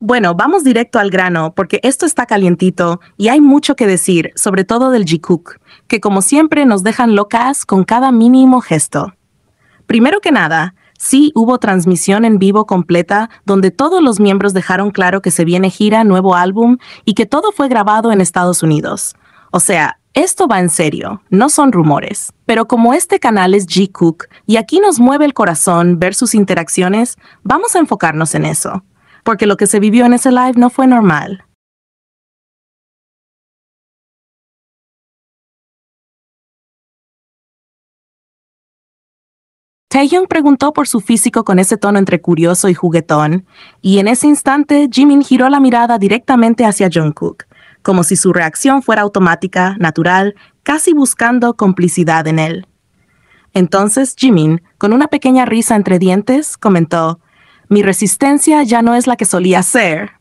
Bueno, vamos directo al grano, porque esto está calientito y hay mucho que decir, sobre todo del Jikook, que como siempre nos dejan locas con cada mínimo gesto. Primero que nada, sí hubo transmisión en vivo completa donde todos los miembros dejaron claro que se viene gira, nuevo álbum y que todo fue grabado en Estados Unidos. O sea, esto va en serio, no son rumores. Pero como este canal es Jikook y aquí nos mueve el corazón ver sus interacciones, vamos a enfocarnos en eso. Porque lo que se vivió en ese live no fue normal. Taehyung preguntó por su físico con ese tono entre curioso y juguetón, y en ese instante Jimin giró la mirada directamente hacia Jungkook, como si su reacción fuera automática, natural, casi buscando complicidad en él. Entonces Jimin, con una pequeña risa entre dientes, comentó: «Mi resistencia ya no es la que solía ser».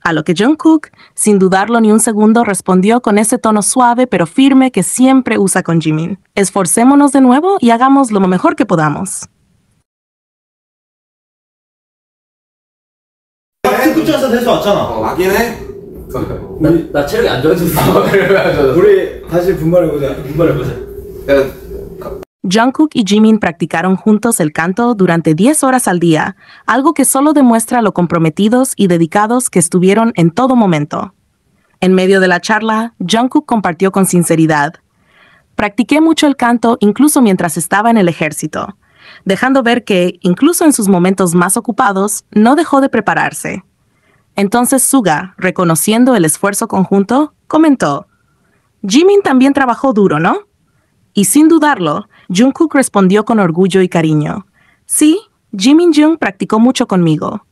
A lo que Jungkook, sin dudarlo ni un segundo, respondió con ese tono suave pero firme que siempre usa con Jimin: «Esforcémonos de nuevo y hagamos lo mejor que podamos». 특급전에서 대수 왔잖아. 맞긴 해. 나 체력이 안 좋아졌어. 그래가지고. 우리 다시 분발해보자. Jungkook y Jimin practicaron juntos el canto durante 10 horas al día, algo que solo demuestra lo comprometidos y dedicados que estuvieron en todo momento. En medio de la charla, Jungkook compartió con sinceridad: «Practiqué mucho el canto incluso mientras estaba en el ejército», dejando ver que, incluso en sus momentos más ocupados, no dejó de prepararse. Entonces Suga, reconociendo el esfuerzo conjunto, comentó: «Jimin también trabajó duro, ¿no?». Y sin dudarlo, Jungkook respondió con orgullo y cariño: «Sí, Jimin Jung practicó mucho conmigo».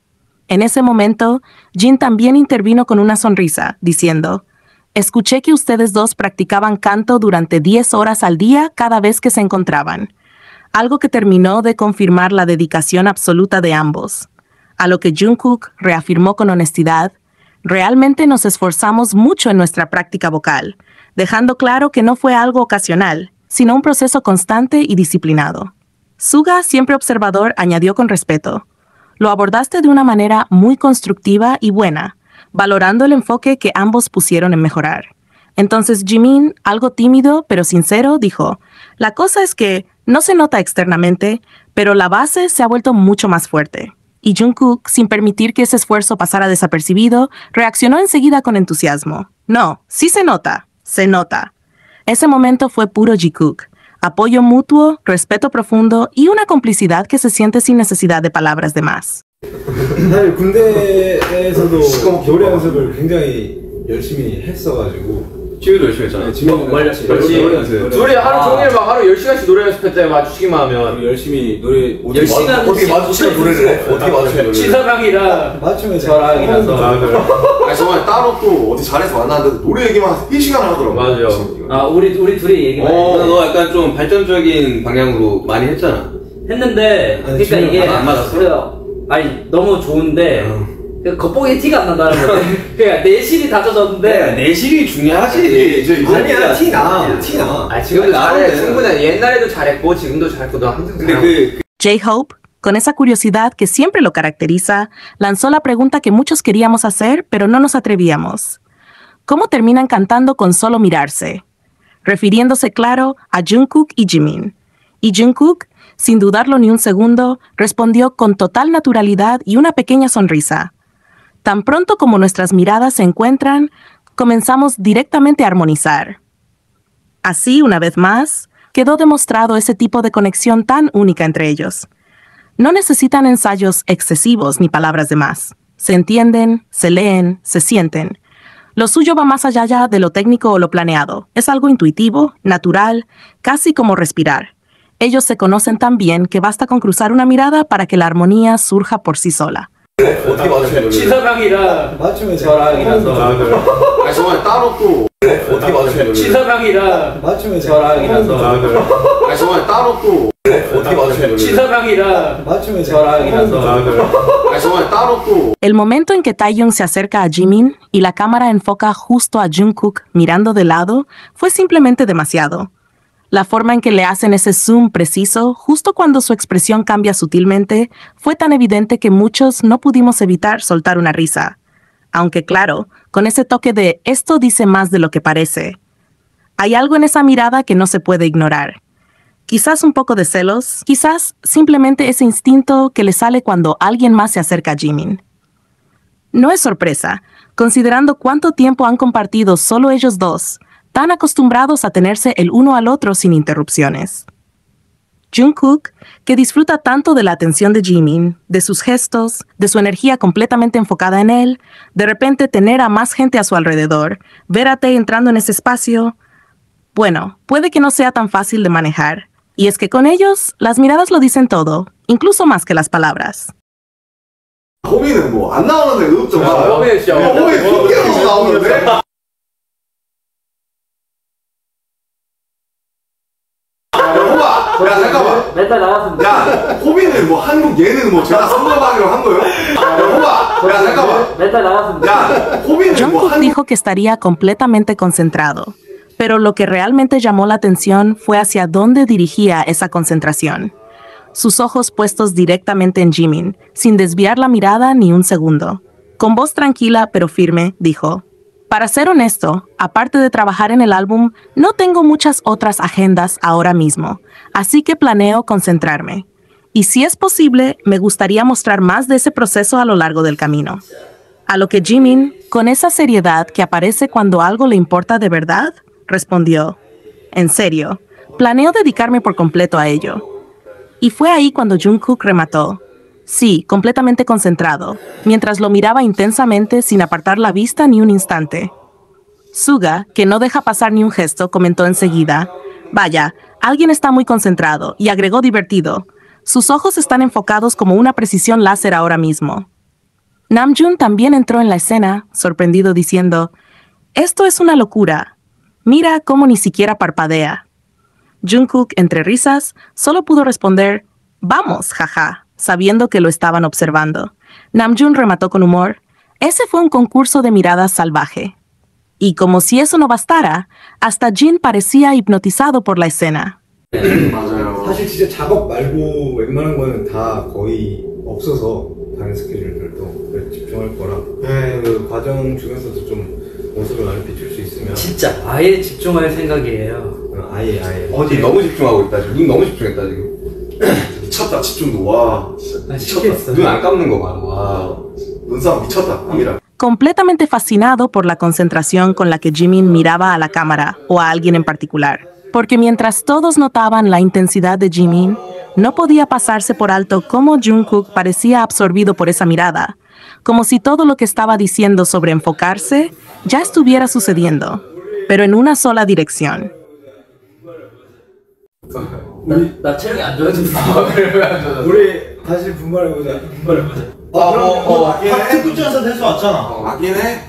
En ese momento, Jin también intervino con una sonrisa, diciendo: «Escuché que ustedes dos practicaban canto durante 10 horas al día cada vez que se encontraban», algo que terminó de confirmar la dedicación absoluta de ambos. A lo que Jungkook reafirmó con honestidad: «Realmente nos esforzamos mucho en nuestra práctica vocal», dejando claro que no fue algo ocasional, sino un proceso constante y disciplinado. Suga, siempre observador, añadió con respeto: «Lo abordaste de una manera muy constructiva y buena, valorando el enfoque que ambos pusieron en mejorar». Entonces Jimin, algo tímido pero sincero, dijo: «La cosa es que no se nota externamente, pero la base se ha vuelto mucho más fuerte». Y Jungkook, sin permitir que ese esfuerzo pasara desapercibido, reaccionó enseguida con entusiasmo: «No, sí se nota, se nota». Ese momento fue puro Jikook, apoyo mutuo, respeto profundo y una complicidad que se siente sin necesidad de palabras de más. 사실 군대에서도 노래 연습을 굉장히 열심히 했어가지고 지우도 열심히 했잖아. 그렇지. 둘이 하루 종일 막 하루 10시간씩 노래 연습했대. 마주치기만 하면. 열심히 노래 어떻게 마주치면 노래를 해? 어떻게 마주치면 노래를 해? 지석형이랑 맞추면 저랑이라서. 아니 정말 따로 또 어디 자리에서 만났는데 노래 얘기만 1시간을 하더라고. 맞아. 아 우리 둘이 얘기만 너 약간 좀 발전적인 방향으로 많이 했잖아. 했는데 아니, 그러니까 이게 안 맞았어? 그래요. 아니 너무 좋은데 겉보기에 티가 안 난다는 거지. 그러니까 내실이 다져졌는데 내실이 중요하지. 아니야 티나 아 지금도 잘해. 충분해. 옛날에도 잘했고 지금도 잘했고 너 항상 근데 잘하고. J-Hope, con esa curiosidad que siempre lo caracteriza, lanzó la pregunta que muchos queríamos hacer, pero no nos atrevíamos: ¿cómo terminan cantando con solo mirarse? Refiriéndose, claro, a Jungkook y Jimin. Y Jungkook, sin dudarlo ni un segundo, respondió con total naturalidad y una pequeña sonrisa: «Tan pronto como nuestras miradas se encuentran, comenzamos directamente a armonizar». Así, una vez más, quedó demostrado ese tipo de conexión tan única entre ellos. No necesitan ensayos excesivos ni palabras de más. Se entienden, se leen, se sienten. Lo suyo va más allá ya de lo técnico o lo planeado. Es algo intuitivo, natural, casi como respirar. Ellos se conocen tan bien que basta con cruzar una mirada para que la armonía surja por sí sola. 어떻게 마주치면 노래를 해? 지석형이랑 맞추면 저랑이라서. 아니 정말 따로 또 어떻게 마주치면 노래를 해? 지석형이랑 맞추면 저랑이라서. 아니 정말 따로 또 어떻게 마주치면 노래를 해? 지석형이랑 맞추면 저랑이라서. 아니 정말 따로 또 El momento en que Taehyung se acerca a Jimin y la cámara enfoca justo a Jungkook mirando de lado fue simplemente demasiado. La forma en que le hacen ese zoom preciso, justo cuando su expresión cambia sutilmente, fue tan evidente que muchos no pudimos evitar soltar una risa. Aunque claro, con ese toque de esto dice más de lo que parece. Hay algo en esa mirada que no se puede ignorar. Quizás un poco de celos, quizás simplemente ese instinto que le sale cuando alguien más se acerca a Jimin. No es sorpresa, considerando cuánto tiempo han compartido solo ellos dos, tan acostumbrados a tenerse el uno al otro sin interrupciones. Jungkook, que disfruta tanto de la atención de Jimin, de sus gestos, de su energía completamente enfocada en él, de repente tener a más gente a su alrededor, ver a Tae entrando en ese espacio, bueno, puede que no sea tan fácil de manejar. Y es que con ellos, las miradas lo dicen todo, incluso más que las palabras. 호비는 뭐 안 나오는데 의욕 좀 봐. 호비 진짜 호비 핑계로 나오는데. 호바, 야 잠깐만. 멘탈 나갔습니다. 야 호비는 뭐 한국 예능 뭐 제가 선거하기로 한 거요? 야 호바, 야 잠깐만. 멘탈 나갔습니다. 야 호비는 뭐 Jungkook 한국 dijo que estaría completamente concentrado, pero lo que realmente llamó la atención fue hacia dónde dirigía esa concentración. Sus ojos puestos directamente en Jimin, sin desviar la mirada ni un segundo. Con voz tranquila pero firme, dijo: para ser honesto, aparte de trabajar en el álbum, no tengo muchas otras agendas ahora mismo, así que planeo concentrarme. Y si es posible, me gustaría mostrar más de ese proceso a lo largo del camino. A lo que Jimin, con esa seriedad que aparece cuando algo le importa de verdad, respondió: en serio, planeo dedicarme por completo a ello. Y fue ahí cuando Jungkook remató: sí, completamente concentrado, mientras lo miraba intensamente sin apartar la vista ni un instante. Suga, que no deja pasar ni un gesto, comentó enseguida: vaya, alguien está muy concentrado, y agregó divertido: sus ojos están enfocados como una precisión láser ahora mismo. Namjoon también entró en la escena, sorprendido, diciendo: esto es una locura. Mira cómo ni siquiera parpadea. Jungkook, entre risas, solo pudo responder: vamos, jaja, sabiendo que lo estaban observando. Namjoon remató con humor: ese fue un concurso de miradas salvaje. Y como si eso no bastara, hasta Jin parecía hipnotizado por la escena. 맞아요. 사실 진짜 작업 말고 웬만한 거는 다 거의 없어서 다른 스케줄들도 집중할 거라 그 과정 중에서도 좀 모습을 많이 비출 수 있으면 진짜 아예 집중할 생각이에요. 아예 어제 너무 집중하고 있다 지금. 눈 너무 집중했다 지금. 미쳤다 집중도 와 진짜 미치겠어. 눈 안 감는 거 봐라. 와. 눈싸움 미쳤다 형이랑. Completamente fascinado por la concentración con la que Jimin miraba a la cámara o a alguien en particular. Porque mientras todos notaban la intensidad de Jimin, no podía pasarse por alto cómo Jungkook parecía absorbido por esa mirada, como si todo lo que estaba diciendo sobre enfocarse ya estuviera sucediendo, pero en una sola dirección. 나 체력이 안 좋아서 우리 다시 분발해보자. 맞긴 해. 특급전에서 될수 왔잖아. 맞긴 해.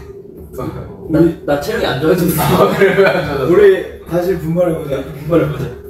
나 체력이 안 좋아서 우리 다시 분발해보자.